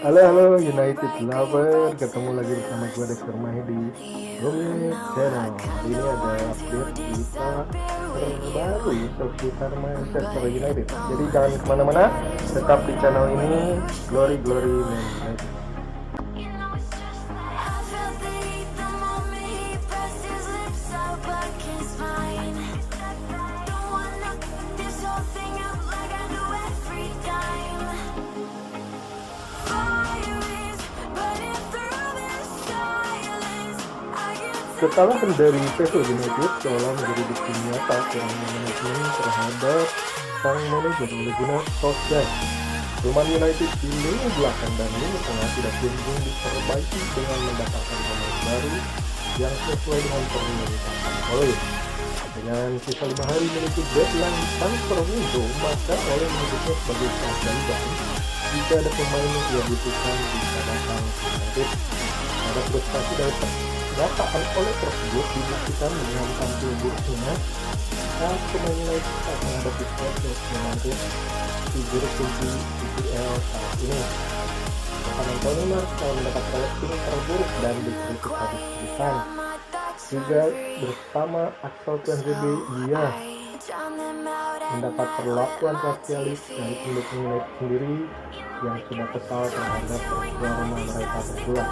Halo United Lover, ketemu lagi bersama gue Dexter Mahdi Rooming Channel. Hari ini ada update berita terbaru seputar Manchester United. Jadi jangan kemana-mana, tetap di channel ini, Glory Man United. Kekalahan dari Sheffield United seolah menjadi bukti nyata kurangnya manajemen terhadap sang manajer Ole Gunnar Solskjaer. Rumah United di lini belakang dan lini tengah tidak kunjung diperbaiki dengan mendatangkan pemain baru yang sesuai dengan permintaan Ole. Dengan sisa 5 hari menuju deadline transfer window, maka Ole menyebutnya sebagai keajaiban jika ada pemain yang dia butuhkan bisa datang ke United. Ada frustasi dari perkataan Ole tersebut dibuktikan dengan tampil buruknya saat pemain United saat menghadapi Sheffield United di grup kunci EPL saat ini. Tekanan Tony Martial mendapat rating terburuk dan dikritik habis-habisan. Juga bersama Axel Tuanzebe, ia mendapat perlakuan rasialis dari pendukung United sendiri yang sudah kesal terhadap performa mereka berdua.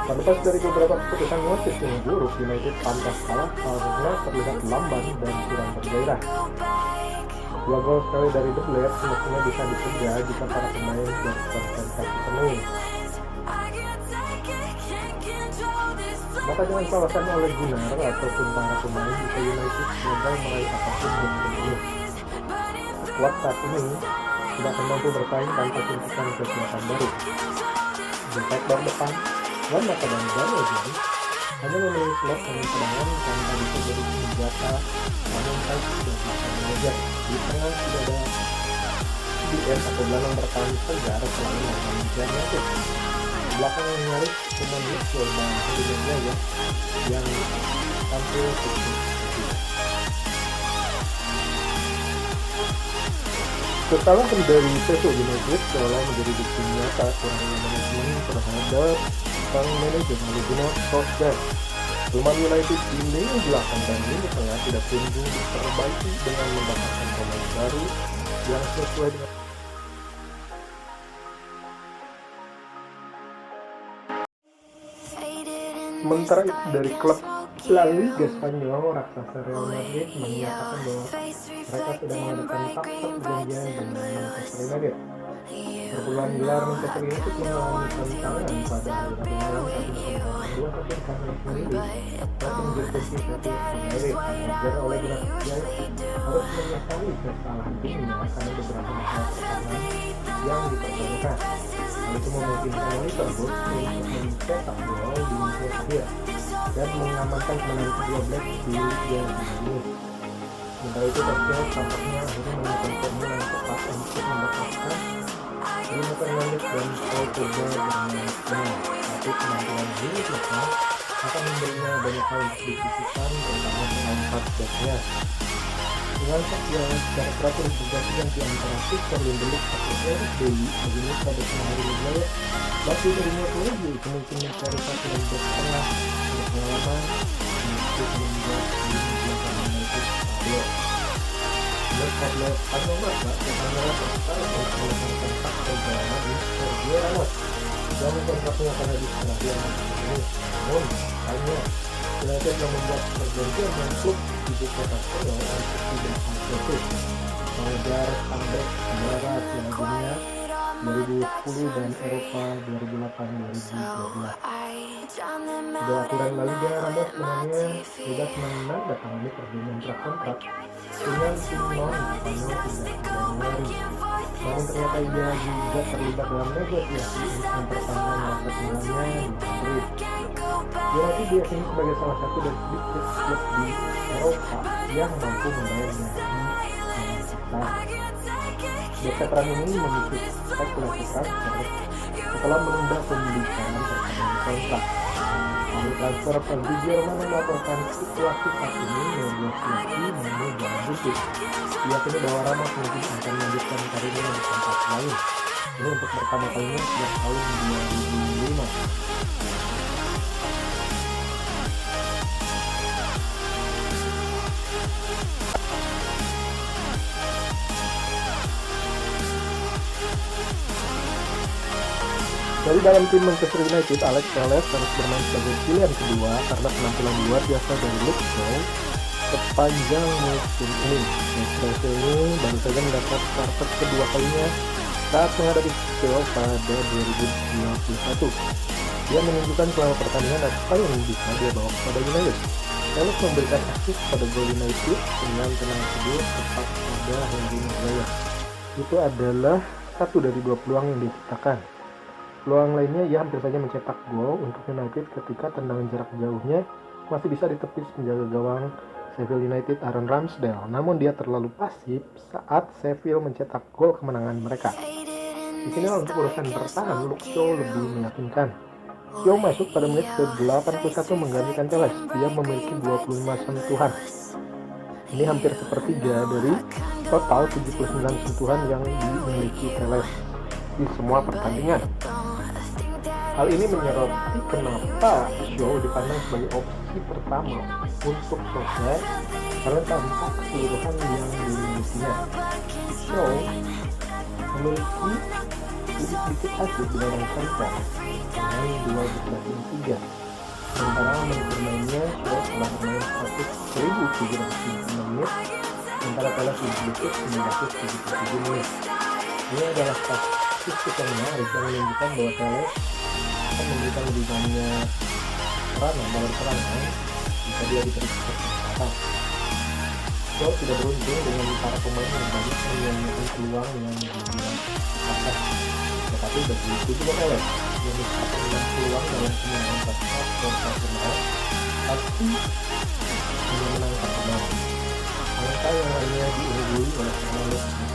Terlepas dari beberapa keputusan wasit yang buruk, United pantas kalah karena terlihat lamban dan kurang bergairah. 2 gol sekali dari The Black semestinya bisa dicegah jika para pemain berkonsentrasi penuh. Maka jangan salahkan Ole Gunnar ataupun para pemain jika United gagal meraih apapun di musim ini. Skuad saat ini tidak akan mampu bersaing tanpa suntikan kekuatan baru. Di sektor depan, Wan Mata dan Daniel James hanya memiliki slot pemain cadangan tanpa bisa jadi senjata namun saya sudah bisa manajer. Di tengah tidak ada CDM atau gelandang bertahan segar selain Manchester United. Belakang yang nyaris cuma Mitchell dan Hudson yang tampil cukup. Kekalahan dari Sheffield United seolah menjadi bukti nyata kurangnya manajemen terhadap sang manajer Ole Gunnar Solskjaer. Rumah United di lini belakang dan lini tengah tidak kunjung diperbaiki dengan mendatangkan pemain baru yang sesuai dengan sementara itu dari klub La Liga Spanyol, raksasa Real Madrid menyatakan bahwa mereka sedang mengadakan tahap perjanjian dengan Manchester United. Perpuluhan gelar Manchester United mengalami tantangan pada hari Rabu malam saat melakukan dua satu karena sendiri dan menjadi Sheffield United. Manajer Ole Gunnar Solskjaer harus menyesali kesalahan timnya karena beberapa masalah pertahanan yang dipertanyakan. Hal itu memungkinkan Liverpool untuk mencetak gol di musim akhir dan mengamankan kemenangan kedua Black di Liga ini. Sementara itu Solskjaer tampaknya akhirnya menemukan formula yang tepat untuk mendapatkan Bruno Fernandes dan Paul Pogba bermain penuh. Tapi kemampuan ini akan memberinya banyak hal untuk dipikirkan, terutama soal backnya. Dengan Solskjaer secara teratur berganti antara Victor Lindelof atau Eric Bailly begini pada hari Liga, masih dari lagi kemungkinan mencari satu dan back tengah berpengalaman untuk membuat tim belakang United stabil. Menurut Pablo Mata, Kamera tertarik untuk melakukan kontak perjalanan di Sergio Ramos yang kontraknya akan habis akhir musim ini. Namun, hanya United yang membuat perjanjian dengan klub ibu kota Spanyol untuk tidak agresif mengejar comeback juara Piala Dunia 2010 dan Eropa 2008-2012. Sebuah aturan La Liga, Ramos sebenarnya sudah menandatangani perjanjian prakontrak dengan tim non Spanyol sejak Januari. Namun ternyata ia juga terlibat dalam negosiasi untuk memperpanjang masa tinggalnya di Madrid. United diakini sebagai salah satu dari sedikit klub di Eropa yang mampu membayarnya dengan besar. Veteran ini memicu spekulasi transfer setelah menunda pembicaraan perpanjangan kontrak. Ahli transfer Fabrizio Romano melaporkan situasi saat ini negosiasi namun belum United. Diyakini bahwa Ramos mungkin akan melanjutkan karirnya di tempat lain. Ini untuk pertama kalinya sejak tahun 2005. Dari dalam tim Manchester United, Alex Telles harus bermain sebagai pilihan kedua karena penampilan luar biasa dari Luke Shaw sepanjang musim ini. Messi ini baru saja mendapat starter kedua kalinya saat menghadapi Spurs pada 2021. Dia menunjukkan selama pertandingan apa yang bisa dia bawa kepada United. Telles memberikan assist pada gol United dengan tenang teduh tepat pada Henry Maguire. Itu adalah satu dari dua peluang yang diciptakan. Peluang lainnya ia hampir saja mencetak gol untuk United ketika tendangan jarak jauhnya masih bisa ditepis penjaga gawang Sheffield United Aaron Ramsdale, namun dia terlalu pasif saat Sheffield mencetak gol kemenangan mereka. Disinilah untuk urusan bertahan Luke Shaw lebih meyakinkan. Shaw masuk pada menit ke-81 menggantikan Telles. Dia memiliki 25 sentuhan. Ini hampir sepertiga dari total 79 sentuhan yang dimiliki Telles di semua pertandingan. Hal ini menyoroti kenapa Shaw dipandang sebagai opsi pertama untuk Solskjaer karena tanpa keseluruhan yang dimilikinya. Shaw memiliki lebih sedikit hasil dibandingkan Telles dengan 12 sementara menit bermainnya Shaw telah bermain 1.709 menit sementara Telles sedikit 977 menit. Ini adalah statistik yang menarik yang menunjukkan bahwa Telles akan memberikan lebih banyak peranan dalam serangan jika dia diberi kesempatan. Shaw tidak beruntung dengan para pemain yang banyak menyanyikan peluang yang dibilang susah. Tetapi begitu juga Telles yang mendapatkan peluang dalam kemenangan pasca profesional, tapi hanya menang pertandingan. Angka yang hanya diungguli oleh pemain.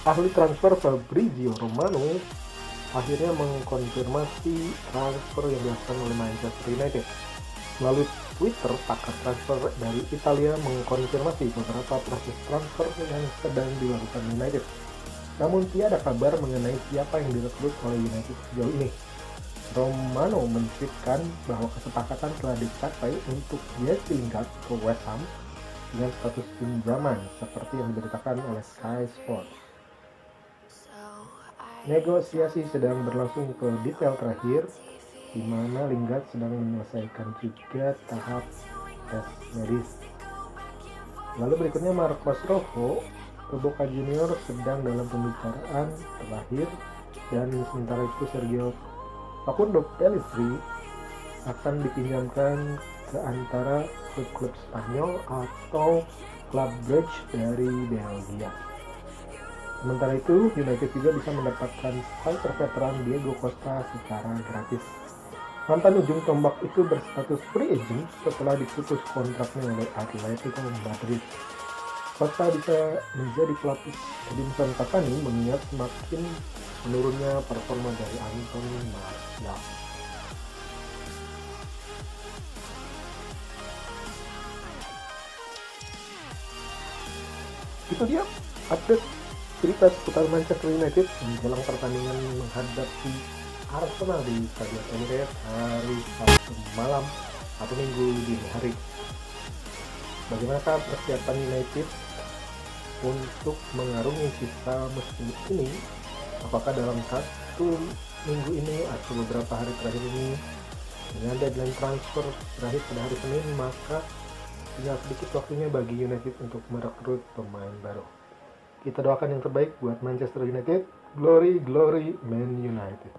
Ahli transfer Fabrizio Romano akhirnya mengkonfirmasi transfer yang dilakukan oleh Manchester United. Melalui Twitter, pakar transfer dari Italia mengkonfirmasi beberapa proses transfer yang sedang dilakukan United. Namun tiada kabar mengenai siapa yang direkrut oleh United sejauh ini. Romano mencuitkan bahwa kesepakatan telah dicapai untuk Jesse Lingard ke West Ham dengan status pinjaman seperti yang diberitakan oleh Sky Sports. Negosiasi sedang berlangsung ke detail terakhir, di mana Lingard sedang menyelesaikan juga tahap tes medis. Lalu berikutnya Marcos Rojo ke Boca Junior sedang dalam pembicaraan terakhir, dan sementara itu Sergio Facundo Pellistri akan dipinjamkan ke antara klub-klub Spanyol atau klub Brugge dari Belgia. Sementara itu, United juga bisa mendapatkan striker veteran Diego Costa secara gratis. Mantan ujung tombak itu berstatus free agent setelah diputus kontraknya oleh Atletico Madrid. Costa bisa menjadi pelapis Edinson Cavani mengingat semakin menurunnya performa dari Anthony Martial. Itu dia update cerita seputar Manchester United menjelang pertandingan menghadapi Arsenal di Stadion Emirates hari Sabtu malam atau Minggu dini hari. Bagaimana persiapan United untuk mengarungi sisa musim ini? Apakah dalam satu minggu ini atau beberapa hari terakhir ini dengan deadline transfer berakhir pada hari Senin, maka tinggal sedikit waktunya bagi United untuk merekrut pemain baru. Kita doakan yang terbaik buat Manchester United. Glory, glory, Man United.